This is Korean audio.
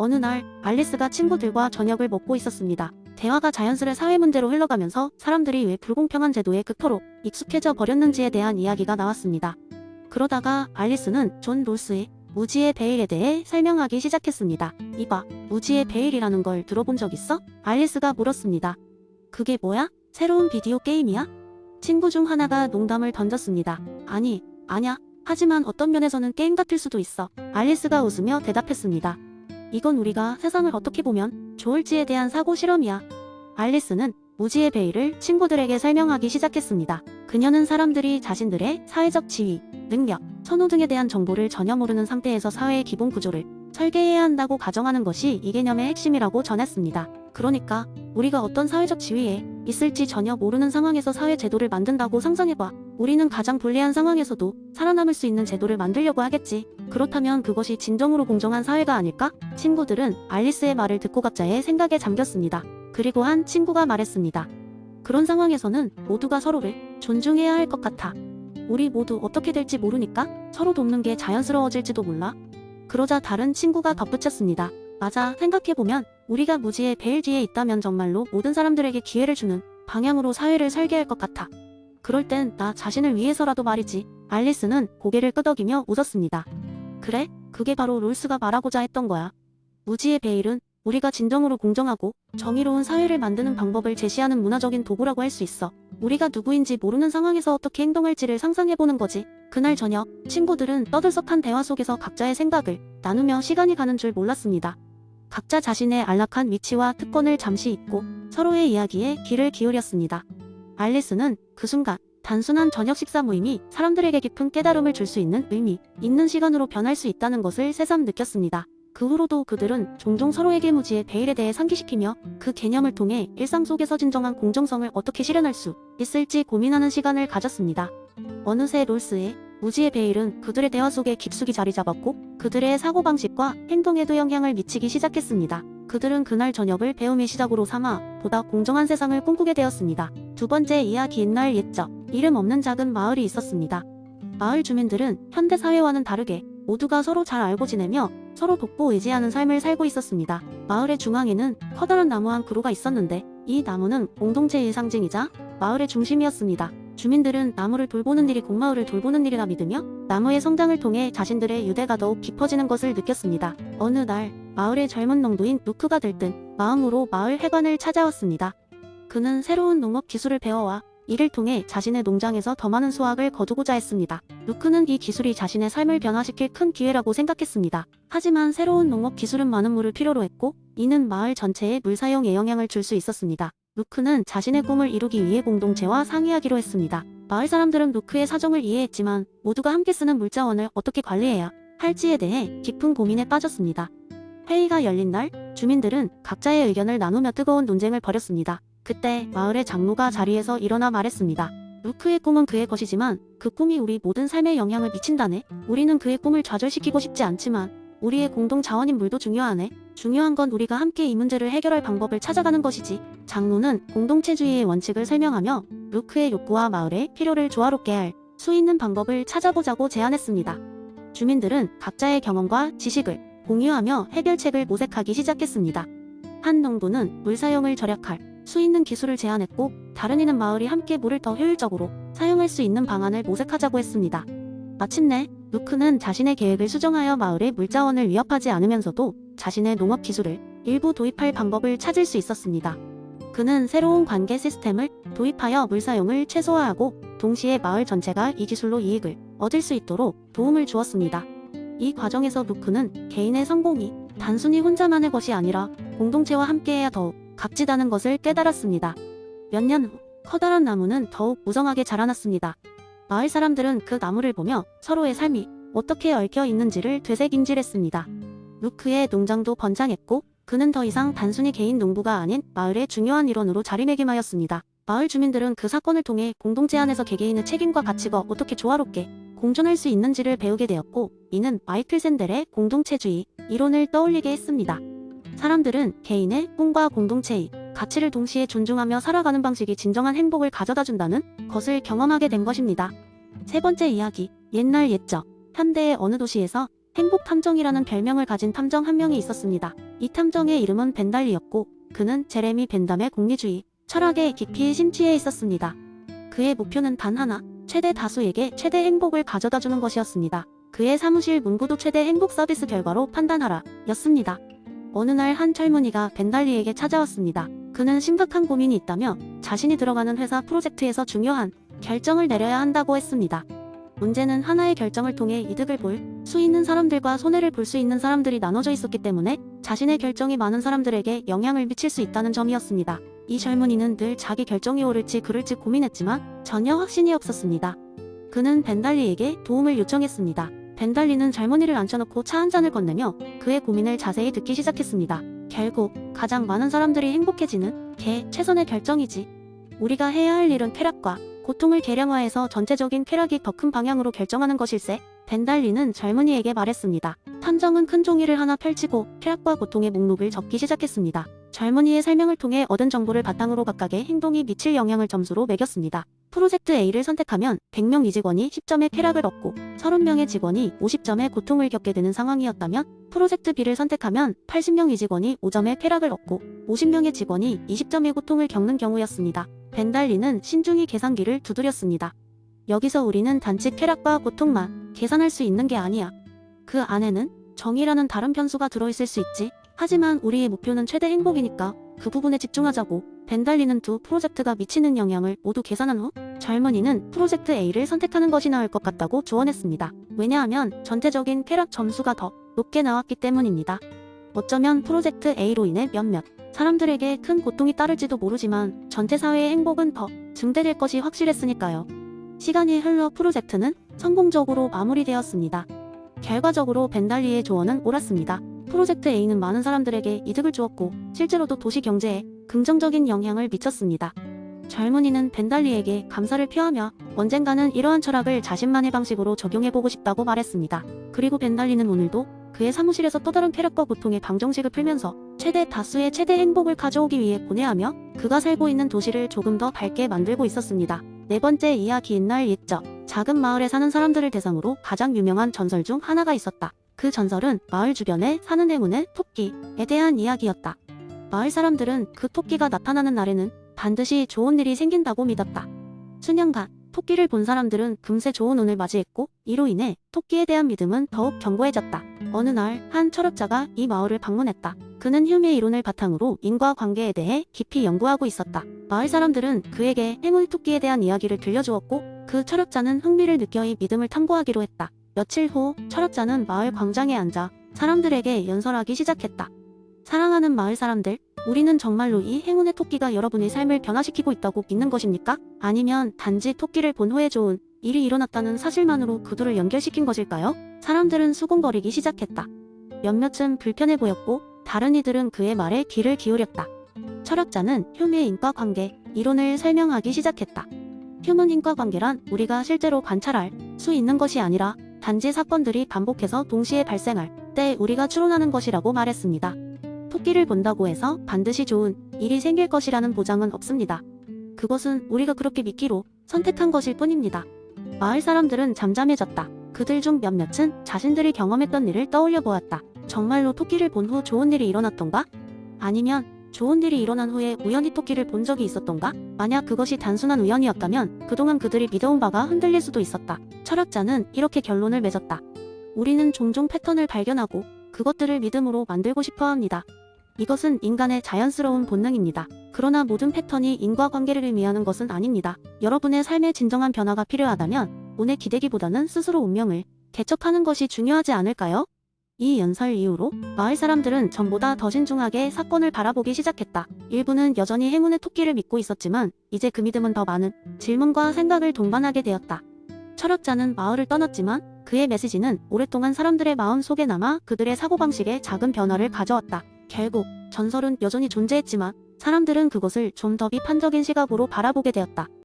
어느 날 알리스가 친구들과 저녁을 먹고 있었습니다. 대화가 자연스레 사회 문제로 흘러가면서 사람들이 왜 불공평한 제도에 그토록 익숙해져 버렸는지에 대한 이야기가 나왔습니다. 그러다가 알리스는 존 롤스의 무지의 베일에 대해 설명하기 시작했습니다. 이봐, 무지의 베일이라는 걸 들어본 적 있어? 알리스가 물었습니다. 그게 뭐야? 새로운 비디오 게임이야? 친구 중 하나가 농담을 던졌습니다. 아니야. 하지만 어떤 면에서는 게임 같을 수도 있어. 알리스가 웃으며 대답했습니다. 이건 우리가 세상을 어떻게 보면 좋을지에 대한 사고 실험이야. 알리스는 무지의 베일을 친구들에게 설명하기 시작했습니다. 그녀는 사람들이 자신들의 사회적 지위, 능력, 선호 등에 대한 정보를 전혀 모르는 상태에서 사회의 기본 구조를 설계해야 한다고 가정하는 것이 이 개념의 핵심이라고 전했습니다. 그러니까 우리가 어떤 사회적 지위에 있을지 전혀 모르는 상황에서 사회 제도를 만든다고 상상해봐. 우리는 가장 불리한 상황에서도 살아남을 수 있는 제도를 만들려고 하겠지. 그렇다면 그것이 진정으로 공정한 사회가 아닐까? 친구들은 알리스의 말을 듣고 각자의 생각에 잠겼습니다. 그리고 한 친구가 말했습니다. 그런 상황에서는 모두가 서로를 존중해야 할 것 같아. 우리 모두 어떻게 될지 모르니까 서로 돕는 게 자연스러워질지도 몰라. 그러자 다른 친구가 덧붙였습니다. 맞아, 생각해보면 우리가 무지의 베일 뒤에 있다면 정말로 모든 사람들에게 기회를 주는 방향으로 사회를 설계할 것 같아. 그럴 땐 나 자신을 위해서라도 말이지. 알리스는 고개를 끄덕이며 웃었습니다. 그래? 그게 바로 롤스가 말하고자 했던 거야. 무지의 베일은 우리가 진정으로 공정하고 정의로운 사회를 만드는 방법을 제시하는 문화적인 도구라고 할 수 있어. 우리가 누구인지 모르는 상황에서 어떻게 행동할지를 상상해보는 거지. 그날 저녁, 친구들은 떠들썩한 대화 속에서 각자의 생각을 나누며 시간이 가는 줄 몰랐습니다. 각자 자신의 안락한 위치와 특권을 잠시 잊고 서로의 이야기에 귀를 기울였습니다. 알리스는 그 순간 단순한 저녁 식사 모임이 사람들에게 깊은 깨달음을 줄 수 있는 의미 있는 시간으로 변할 수 있다는 것을 새삼 느꼈습니다. 그 후로도 그들은 종종 서로에게 무지의 베일에 대해 상기시키며 그 개념을 통해 일상 속에서 진정한 공정성을 어떻게 실현할 수 있을지 고민하는 시간을 가졌습니다. 어느새 롤스의 무지의 베일은 그들의 대화 속에 깊숙이 자리 잡았고 그들의 사고방식과 행동에도 영향을 미치기 시작했습니다. 그들은 그날 저녁을 배움의 시작으로 삼아 보다 공정한 세상을 꿈꾸게 되었습니다. 두 번째 이야기. 옛날 옛적 이름 없는 작은 마을이 있었습니다. 마을 주민들은 현대 사회와는 다르게 모두가 서로 잘 알고 지내며 서로 돕고 의지하는 삶을 살고 있었습니다. 마을의 중앙에는 커다란 나무 한 그루가 있었는데 이 나무는 공동체의 상징이자 마을의 중심이었습니다. 주민들은 나무를 돌보는 일이 공마을을 돌보는 일이라 믿으며 나무의 성장을 통해 자신들의 유대가 더욱 깊어지는 것을 느꼈습니다. 어느 날 마을의 젊은 농부인 루크가 들뜬 마음으로 마을 회관을 찾아왔습니다. 그는 새로운 농업 기술을 배워와 이를 통해 자신의 농장에서 더 많은 수확을 거두고자 했습니다. 루크는 이 기술이 자신의 삶을 변화시킬 큰 기회라고 생각했습니다. 하지만 새로운 농업 기술은 많은 물을 필요로 했고 이는 마을 전체의 물 사용에 영향을 줄 수 있었습니다. 루크는 자신의 꿈을 이루기 위해 공동체와 상의하기로 했습니다. 마을 사람들은 루크의 사정을 이해했지만 모두가 함께 쓰는 물자원을 어떻게 관리해야 할지에 대해 깊은 고민에 빠졌습니다. 회의가 열린 날, 주민들은 각자의 의견을 나누며 뜨거운 논쟁을 벌였습니다. 그때 마을의 장로가 자리에서 일어나 말했습니다. 루크의 꿈은 그의 것이지만 그 꿈이 우리 모든 삶에 영향을 미친다네. 우리는 그의 꿈을 좌절시키고 싶지 않지만 우리의 공동 자원인 물도 중요하네. 중요한 건 우리가 함께 이 문제를 해결할 방법을 찾아가는 것이지. 장로는 공동체주의의 원칙을 설명하며 루크의 욕구와 마을의 필요를 조화롭게 할 수 있는 방법을 찾아보자고 제안했습니다. 주민들은 각자의 경험과 지식을 공유하며 해결책을 모색하기 시작했습니다. 한 농부는 물 사용을 절약할 수 있는 기술을 제안했고 다른 이는 마을이 함께 물을 더 효율적으로 사용할 수 있는 방안을 모색하자고 했습니다. 마침내 루크는 자신의 계획을 수정하여 마을의 물자원을 위협하지 않으면서도 자신의 농업 기술을 일부 도입할 방법을 찾을 수 있었습니다. 그는 새로운 관계 시스템을 도입하여 물 사용을 최소화하고 동시에 마을 전체가 이 기술로 이익을 얻을 수 있도록 도움을 주었습니다. 이 과정에서 루크는 개인의 성공이 단순히 혼자만의 것이 아니라 공동체와 함께해야 더욱 값지다는 것을 깨달았습니다. 몇 년 후 커다란 나무는 더욱 무성하게 자라났습니다. 마을 사람들은 그 나무를 보며 서로의 삶이 어떻게 얽혀 있는지를 되새김질했습니다. 루크의 농장도 번창했고 그는 더 이상 단순히 개인 농부가 아닌 마을의 중요한 일원으로 자리매김하였습니다. 마을 주민들은 그 사건을 통해 공동체 안에서 개개인의 책임과 가치가 어떻게 조화롭게 공존할 수 있는지를 배우게 되었고 이는 마이클 샌델의 공동체주의 이론을 떠올리게 했습니다. 사람들은 개인의 꿈과 공동체의 가치를 동시에 존중하며 살아가는 방식이 진정한 행복을 가져다준다는 것을 경험하게 된 것입니다. 세 번째 이야기. 옛날 옛적 현대의 어느 도시에서 행복 탐정이라는 별명을 가진 탐정 한 명이 있었습니다. 이 탐정의 이름은 벤달리였고 그는 제레미 벤담의 공리주의, 철학에 깊이 심취해 있었습니다. 그의 목표는 단 하나, 최대 다수에게 최대 행복을 가져다주는 것이었습니다. 그의 사무실 문구도 최대 행복 서비스 결과로 판단하라 였습니다. 어느 날 한 젊은이가 벤달리에게 찾아왔습니다. 그는 심각한 고민이 있다며 자신이 들어가는 회사 프로젝트에서 중요한 결정을 내려야 한다고 했습니다. 문제는 하나의 결정을 통해 이득을 볼 수 있는 사람들과 손해를 볼 수 있는 사람들이 나눠져 있었기 때문에 자신의 결정이 많은 사람들에게 영향을 미칠 수 있다는 점이었습니다. 이 젊은이는 늘 자기 결정이 옳을지 그를지 고민했지만 전혀 확신이 없었습니다. 그는 벤달리에게 도움을 요청했습니다. 벤달리는 젊은이를 앉혀놓고 차 한 잔을 건네며 그의 고민을 자세히 듣기 시작했습니다. 결국 가장 많은 사람들이 행복해지는 게 최선의 결정이지. 우리가 해야 할 일은 쾌락과 고통을 계량화해서 전체적인 쾌락이 더 큰 방향으로 결정하는 것일세. 벤달리는 젊은이에게 말했습니다. 탐정은 큰 종이를 하나 펼치고 쾌락과 고통의 목록을 적기 시작했습니다. 젊은이의 설명을 통해 얻은 정보를 바탕으로 각각의 행동이 미칠 영향을 점수로 매겼습니다. 프로젝트 A를 선택하면 100명 이직원이 10점의 쾌락을 얻고 30명의 직원이 50점의 고통을 겪게 되는 상황이었다면 프로젝트 B를 선택하면 80명 이직원이 5점의 쾌락을 얻고 50명의 직원이 20점의 고통을 겪는 경우였습니다. 벤달리는 신중히 계산기를 두드렸습니다. 여기서 우리는 단지 쾌락과 고통만 계산할 수 있는 게 아니야. 그 안에는 정의라는 다른 변수가 들어있을 수 있지. 하지만 우리의 목표는 최대 행복이니까 그 부분에 집중하자고. 벤달리는 두 프로젝트가 미치는 영향을 모두 계산한 후 젊은이는 프로젝트 A를 선택하는 것이 나을 것 같다고 조언했습니다. 왜냐하면 전체적인 쾌락 점수가 더 높게 나왔기 때문입니다. 어쩌면 프로젝트 A로 인해 몇몇 사람들에게 큰 고통이 따를지도 모르지만 전체 사회의 행복은 더 증대될 것이 확실했으니까요. 시간이 흘러 프로젝트는 성공적으로 마무리되었습니다. 결과적으로 벤달리의 조언은 옳았습니다. 프로젝트 A는 많은 사람들에게 이득을 주었고 실제로도 도시 경제에 긍정적인 영향을 미쳤습니다. 젊은이는 벤달리에게 감사를 표하며 언젠가는 이러한 철학을 자신만의 방식으로 적용해보고 싶다고 말했습니다. 그리고 벤달리는 오늘도 그의 사무실에서 또 다른 쾌락과 고통의 방정식을 풀면서 최대 다수의 최대 행복을 가져오기 위해 고뇌하며 그가 살고 있는 도시를 조금 더 밝게 만들고 있었습니다. 네 번째 이야기인 날 옛적 작은 마을에 사는 사람들을 대상으로 가장 유명한 전설 중 하나가 있었다. 그 전설은 마을 주변에 사는 행운의 토끼에 대한 이야기였다. 마을 사람들은 그 토끼가 나타나는 날에는 반드시 좋은 일이 생긴다고 믿었다. 수년간 토끼를 본 사람들은 금세 좋은 운을 맞이했고 이로 인해 토끼에 대한 믿음은 더욱 견고해졌다. 어느 날 한 철학자가 이 마을을 방문했다. 그는 휴메 이론을 바탕으로 인과관계에 대해 깊이 연구하고 있었다. 마을 사람들은 그에게 행운의 토끼에 대한 이야기를 들려주었고 그 철학자는 흥미를 느껴 이 믿음을 탐구하기로 했다. 며칠 후 철학자는 마을 광장에 앉아 사람들에게 연설하기 시작했다. 사랑하는 마을 사람들, 우리는 정말로 이 행운의 토끼가 여러분의 삶을 변화시키고 있다고 믿는 것입니까? 아니면 단지 토끼를 본 후에 좋은 일이 일어났다는 사실만으로 그들을 연결시킨 것일까요? 사람들은 수군거리기 시작했다. 몇몇은 불편해 보였고 다른 이들은 그의 말에 귀를 기울였다. 철학자는 휴메 인과관계 이론을 설명하기 시작했다. 휴먼 인과관계란 우리가 실제로 관찰할 수 있는 것이 아니라 단지 사건들이 반복해서 동시에 발생할 때 우리가 추론하는 것이라고 말했습니다. 토끼를 본다고 해서 반드시 좋은 일이 생길 것이라는 보장은 없습니다. 그것은 우리가 그렇게 믿기로 선택한 것일 뿐입니다. 마을 사람들은 잠잠해졌다. 그들 중 몇몇은 자신들이 경험했던 일을 떠올려 보았다. 정말로 토끼를 본 후 좋은 일이 일어났던가? 아니면 좋은 일이 일어난 후에 우연히 토끼를 본 적이 있었던가? 만약 그것이 단순한 우연이었다면 그동안 그들이 믿어온 바가 흔들릴 수도 있었다. 철학자는 이렇게 결론을 맺었다. 우리는 종종 패턴을 발견하고 그것들을 믿음으로 만들고 싶어 합니다. 이것은 인간의 자연스러운 본능입니다. 그러나 모든 패턴이 인과관계를 의미하는 것은 아닙니다. 여러분의 삶에 진정한 변화가 필요하다면 운에 기대기보다는 스스로 운명을 개척하는 것이 중요하지 않을까요? 이 연설 이후로 마을 사람들은 전보다 더 신중하게 사건을 바라보기 시작했다. 일부는 여전히 행운의 토끼를 믿고 있었지만 이제 그 믿음은 더 많은 질문과 생각을 동반하게 되었다. 철학자는 마을을 떠났지만 그의 메시지는 오랫동안 사람들의 마음 속에 남아 그들의 사고방식에 작은 변화를 가져왔다. 결국 전설은 여전히 존재했지만 사람들은 그것을 좀 더 비판적인 시각으로 바라보게 되었다.